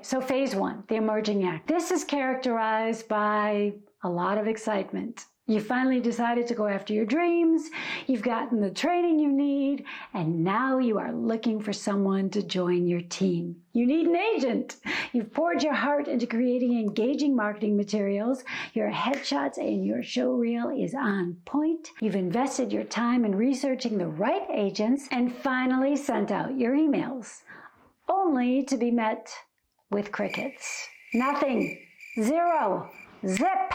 So phase one, the emerging act. This is characterized by a lot of excitement. You finally decided to go after your dreams, you've gotten the training you need, and now you are looking for someone to join your team. You need an agent. You've poured your heart into creating engaging marketing materials. Your headshots and your showreel is on point. You've invested your time in researching the right agents and finally sent out your emails, only to be met with crickets. Nothing. Zero. Zip.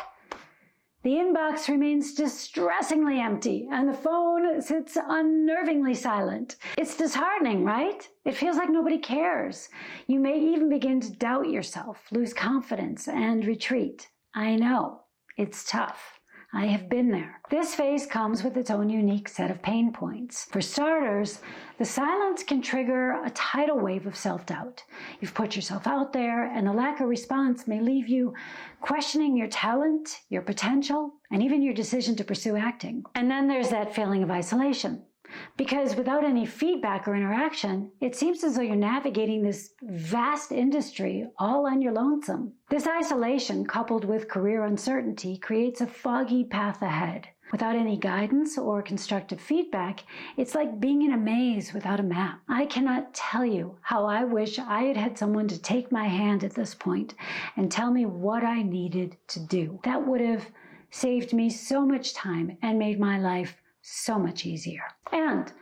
The inbox remains distressingly empty, and the phone sits unnervingly silent. It's disheartening, right? It feels like nobody cares. You may even begin to doubt yourself, lose confidence, and retreat. I know. It's tough. I have been there. This phase comes with its own unique set of pain points. For starters, the silence can trigger a tidal wave of self-doubt. You've put yourself out there, and the lack of response may leave you questioning your talent, your potential, and even your decision to pursue acting. And then there's that feeling of isolation. Because without any feedback or interaction, it seems as though you're navigating this vast industry all on your lonesome. This isolation, coupled with career uncertainty, creates a foggy path ahead. Without any guidance or constructive feedback, it's like being in a maze without a map. I cannot tell you how I wish I had had someone to take my hand at this point and tell me what I needed to do. That would have saved me so much time and made my life so much easier. And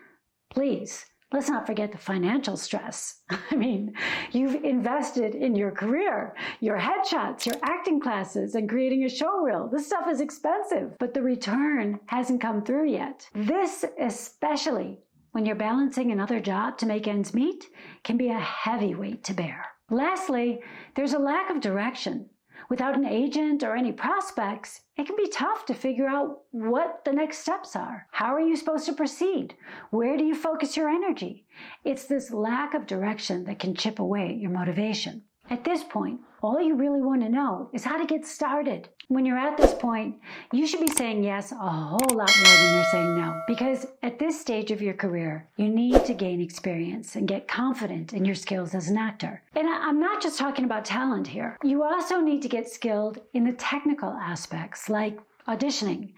please, let's not forget the financial stress. I mean, you've invested in your career, your headshots, your acting classes, and creating a showreel. This stuff is expensive, but the return hasn't come through yet. This, especially when you're balancing another job to make ends meet, can be a heavy weight to bear. Lastly, there's a lack of direction. Without an agent or any prospects, it can be tough to figure out what the next steps are. How are you supposed to proceed? Where do you focus your energy? It's this lack of direction that can chip away at your motivation. At this point, all you really want to know is how to get started. When you're at this point, you should be saying yes a whole lot more than you're saying no, because at this stage of your career, you need to gain experience and get confident in your skills as an actor. And I'm not just talking about talent here. You also need to get skilled in the technical aspects like auditioning,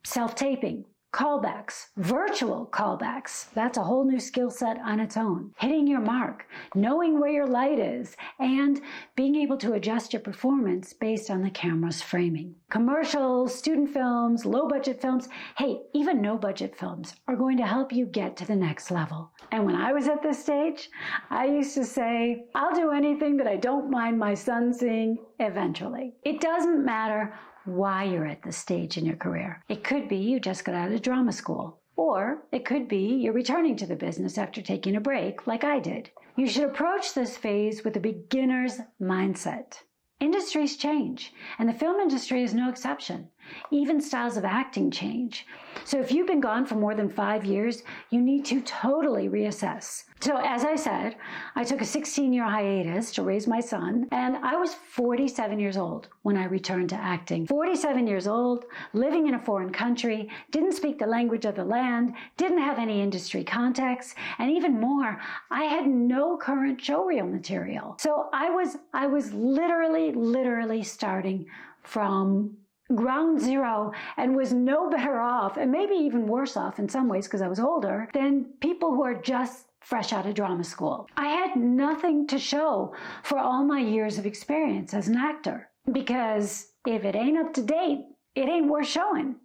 self-taping, callbacks, virtual callbacks. That's a whole new skill set on its own. Hitting your mark, knowing where your light is, and being able to adjust your performance based on the camera's framing. Commercials, student films, low-budget films, hey, even no-budget films are going to help you get to the next level. And when I was at this stage, I used to say, I'll do anything that I don't mind my son seeing eventually. It doesn't matter why you're at this stage in your career. It could be you just got out of drama school, or it could be you're returning to the business after taking a break like I did. You should approach this phase with a beginner's mindset. Industries change, and the film industry is no exception. Even styles of acting change. So if you've been gone for more than 5 years, you need to totally reassess. So as I said, I took a 16-year hiatus to raise my son, and I was 47 years old when I returned to acting. 47 years old, living in a foreign country, didn't speak the language of the land, didn't have any industry contacts, and even more, I had no current showreel material. So I was literally starting from ground zero and was no better off, and maybe even worse off in some ways because I was older, than people who are just fresh out of drama school. I had nothing to show for all my years of experience as an actor, because if it ain't up to date, it ain't worth showing.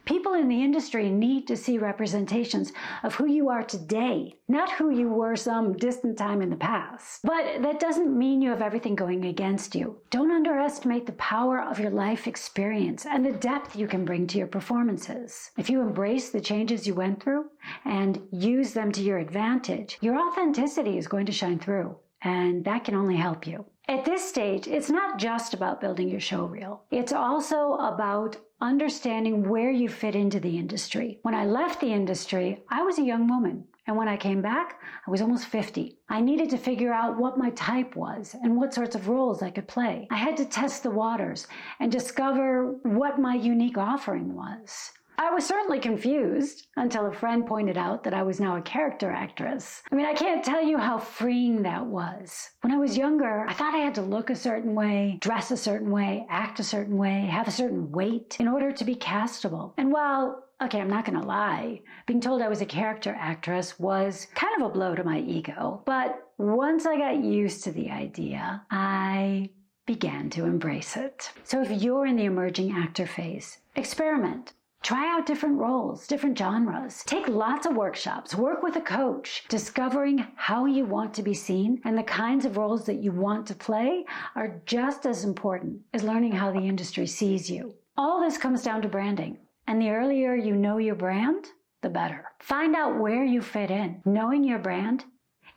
People in the industry need to see representations of who you are today, not who you were some distant time in the past. But that doesn't mean you have everything going against you. Don't underestimate the power of your life experience and the depth you can bring to your performances. If you embrace the changes you went through and use them to your advantage, your authenticity is going to shine through, and that can only help you. At this stage, it's not just about building your showreel. It's also about understanding where you fit into the industry. When I left the industry, I was a young woman. And when I came back, I was almost 50. I needed to figure out what my type was and what sorts of roles I could play. I had to test the waters and discover what my unique offering was. I was certainly confused until a friend pointed out that I was now a character actress. I mean, I can't tell you how freeing that was. When I was younger, I thought I had to look a certain way, dress a certain way, act a certain way, have a certain weight in order to be castable. And while, okay, I'm not gonna lie, being told I was a character actress was kind of a blow to my ego. But once I got used to the idea, I began to embrace it. So if you're in the emerging actor phase, experiment. Try out different roles, different genres. Take lots of workshops. Work with a coach. Discovering how you want to be seen and the kinds of roles that you want to play are just as important as learning how the industry sees you. All this comes down to branding. And the earlier you know your brand, the better. Find out where you fit in. Knowing your brand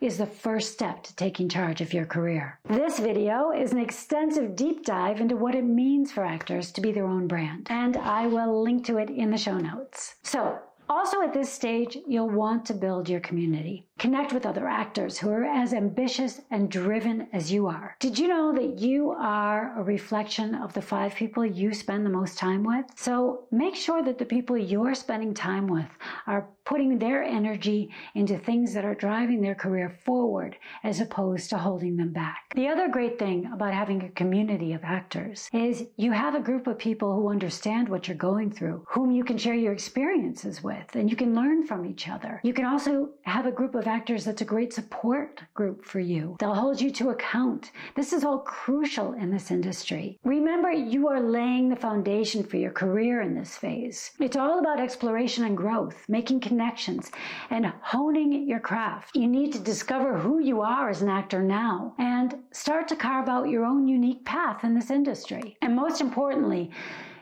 is the first step to taking charge of your career. This video is an extensive deep dive into what it means for actors to be their own brand, and I will link to it in the show notes. So, also at this stage, you'll want to build your community. Connect with other actors who are as ambitious and driven as you are. Did you know that you are a reflection of the 5 people you spend the most time with? So make sure that the people you're spending time with are putting their energy into things that are driving their career forward as opposed to holding them back. The other great thing about having a community of actors is you have a group of people who understand what you're going through, whom you can share your experiences with, and you can learn from each other. You can also have a group of actors that's a great support group for you. They'll hold you to account. This is all crucial in this industry. Remember, you are laying the foundation for your career in this phase. It's all about exploration and growth, making connections, and honing your craft. You need to discover who you are as an actor now and start to carve out your own unique path in this industry. And most importantly,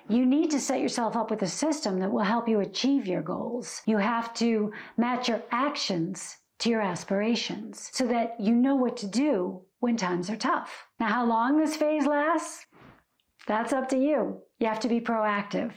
you need to set yourself up with a system that will help you achieve your goals. You have to match your actions to your aspirations so that you know what to do when times are tough. Now, how long this phase lasts? That's up to you. You have to be proactive.